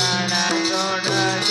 રણ છોડ દેના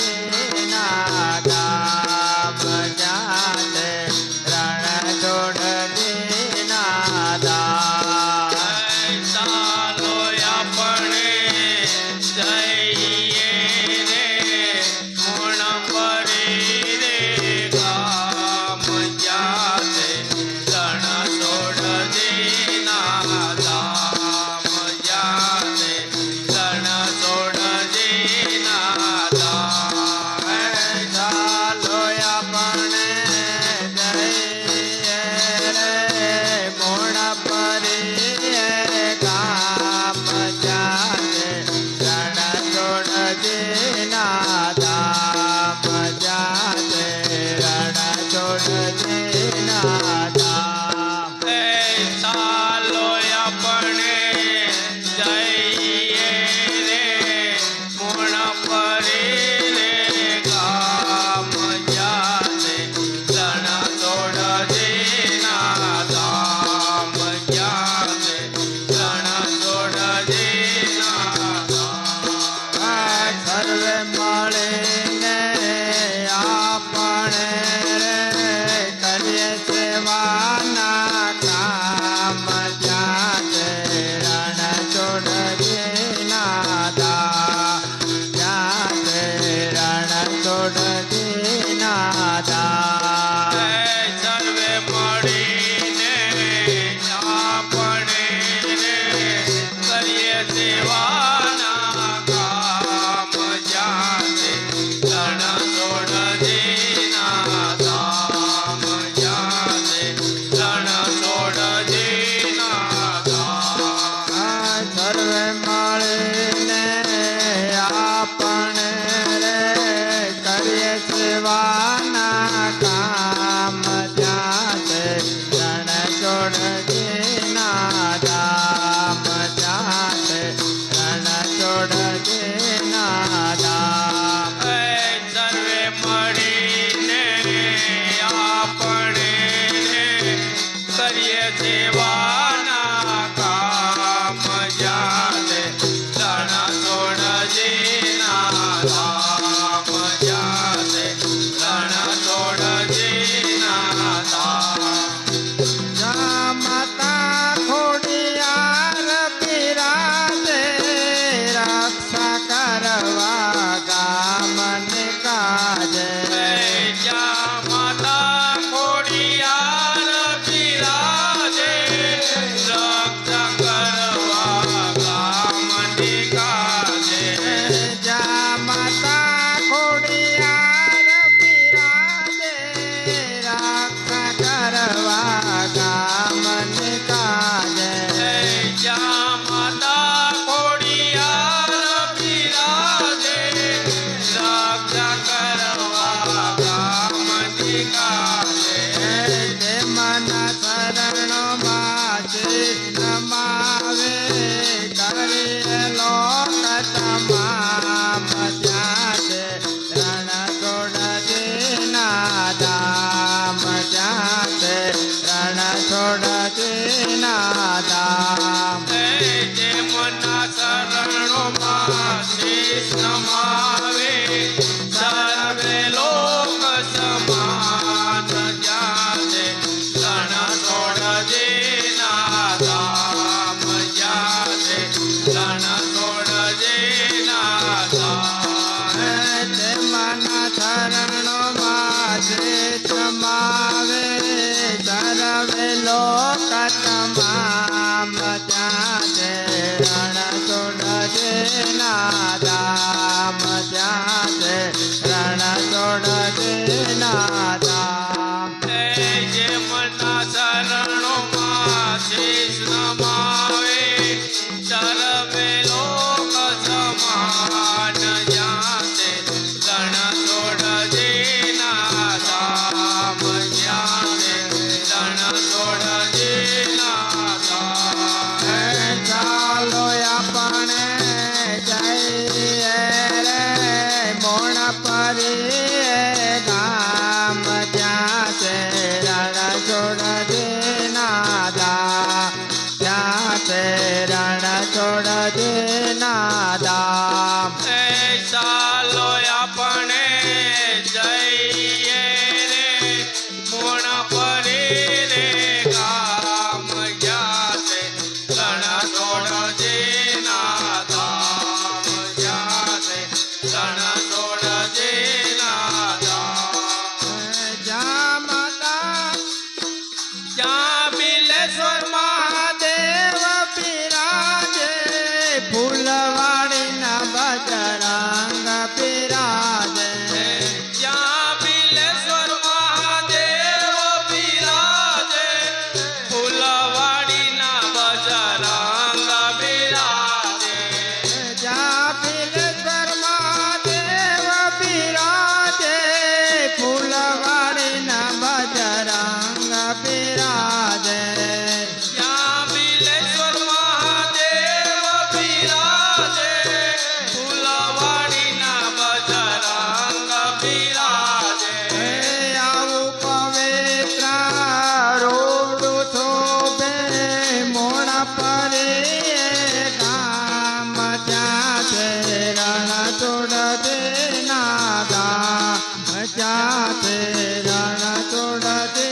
રણ છોડજે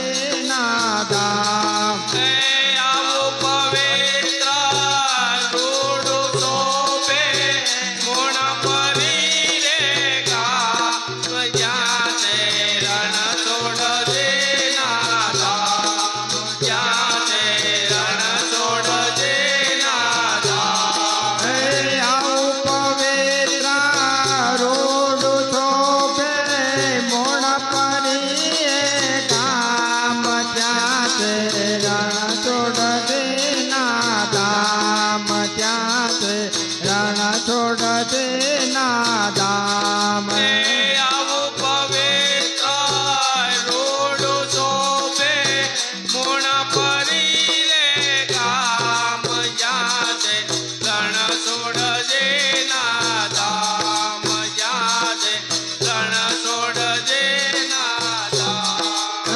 ના ધામ આવું પવિત્ર રૂડું શોભે ગુણ પરી રે ગામ જ્યાં તે રણ છોડજે ના ધામ જ્યાં તે રણ છોડજે ના ધામ આવું પવિત્ર રોડ શોભે મોણ પરી ગામ ત્યાં તે રણ છોડજે ના ધામ ત્યાં તે રણ છોડજે ના ધામ આવું પવિત્ર રૂડું શોભે ગુણ પરી રે ગામ જ્યાં તે રણ છોડજે ના ધામ જ્યાં તે રણ છોડજે ના ધામ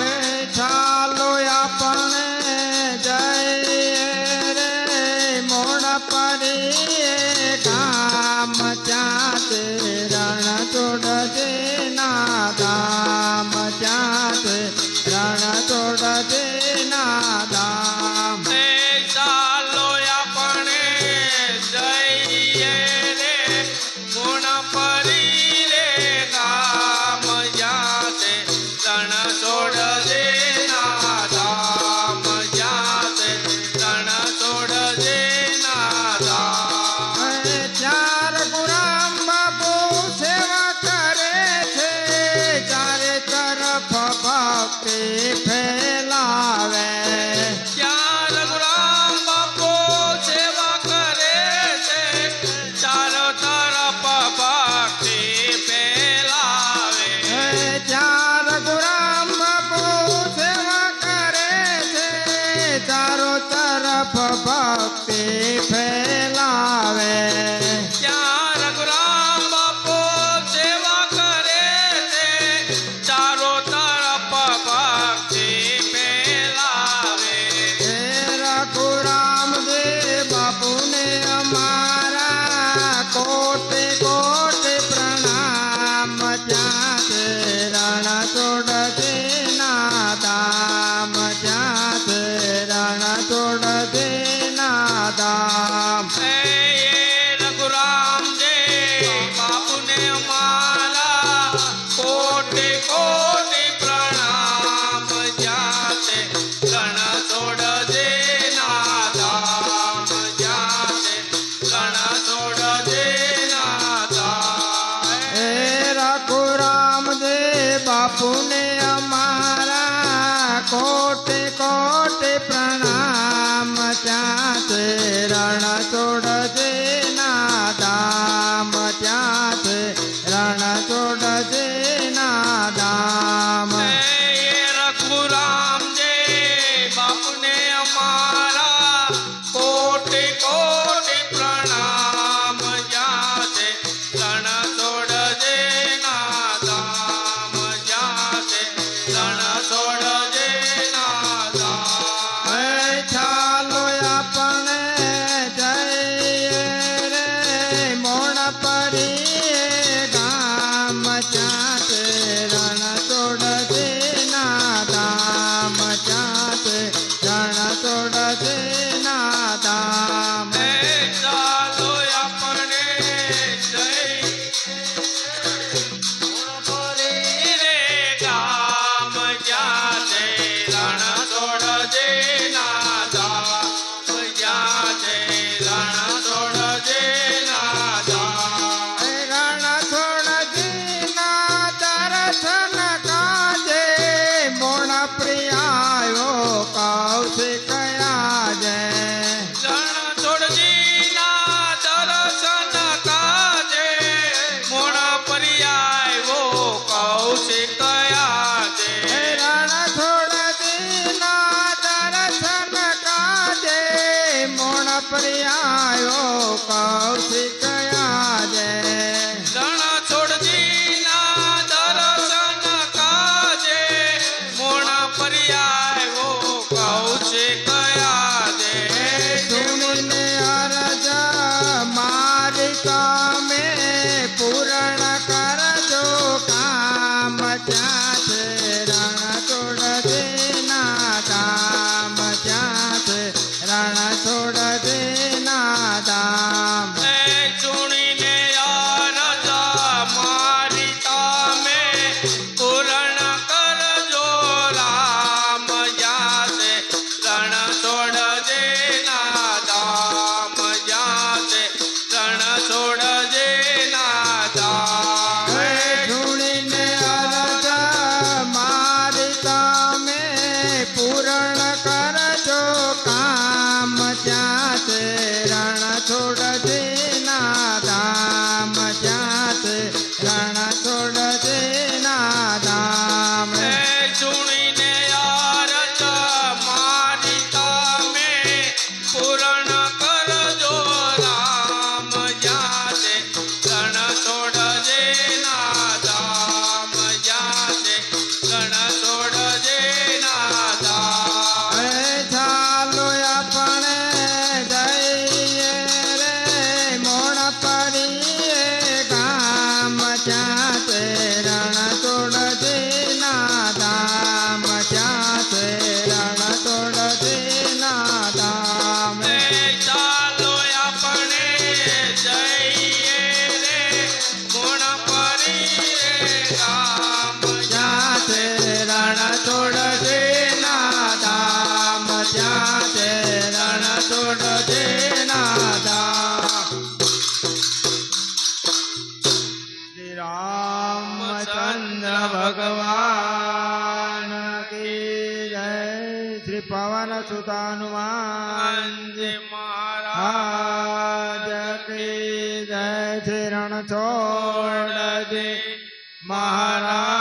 ચાલો આપણે જઈએ રે મોણ પરી ગામ ત્યાં તે રણ છોડજે ના ધામ ત્યાં તે રણ છોડજે ના ધામ ચાલો આપણે જઈએ રે ગુણ પરી રે ગામ જ્યાં તે રણ છોડજે ના ધામ જ્યાં તે રણ છોડજે ના ધામ ચાર ગુરામ બાપુ સેવા કરે છે ચારે તરફ ભક્તિ ફેલાવે ચાર ગુલામ બાપો સેવા કરે છે ચારો તરફ ભક્તિ ફેલાવે ચાર ગુરામ બાપુ સેવા કરે છે ચારો તરફ ભક્તિ ફેલાવે ચાર ગુલામ બાપો સેવા કરે છે ચારો તરફ ભક્તિ ફેલાવે રઘુરામદેવ બાપુને અમારા કોટે કોટે પ્રણામ ત્યાં તે રણ છોડજે ના ધામ ત્યાં તે રણ છોડજે ના ધામ રઘુરામ જે બાપુને અમારા કોટે કોટે પ્રણામ જ્યાં તે રણ છોડજે ના ધામ જ્યાં તે રણ છોડજે ના ધામ રઘુરામદેવ બાપુને અમારા કોટે કોટે પ્રણામ ત્યાં તે રણ છોડજે ના ધામ ત્યાં તે રણ છોડજે ના ધામ રઘુરામ જે બાપુને અમારા કોટે કોટે પ્રણામ જ્યાં તે રણ છોડજે ના ધામ જ્યાં તે રણ છોડજે ના ધામ ચાલો આપણે જઈએ રે મોણ પરી ગામ ત્યાં તે રણ છોડજે ના ધામ ત્યાં તે રણ છોડજે ના ધામ ચાલો આપણે જઈ રે ગામ જ્યાં તે રણ છોડજે ના ધામ જ્યાં તે રણ છોડજે ના ધામ રણ છોડજે ના દર્શન કાજે મોણ પ્રિયાયો કૌશિક આજે રણ છોડજી ના દર્શન કાજે મોણ પર્યાયો કૌશિક આજે રણ છોડજે ના દર્શન કાજે મોણ પ્રિયાયો કૌશિક આજે રણ છોડજી ના દર્શન કાજે મોણ પર્યાયો કૌશિક આજે સુનિને અરજ મારી કામે પૂરણ કરજો કામ ત્યાં છે શ્રી પવન સુત હનુમાન હનુમાનજી મહારાજ આજ કી જય શ્રી રણછોડજી મહારાજ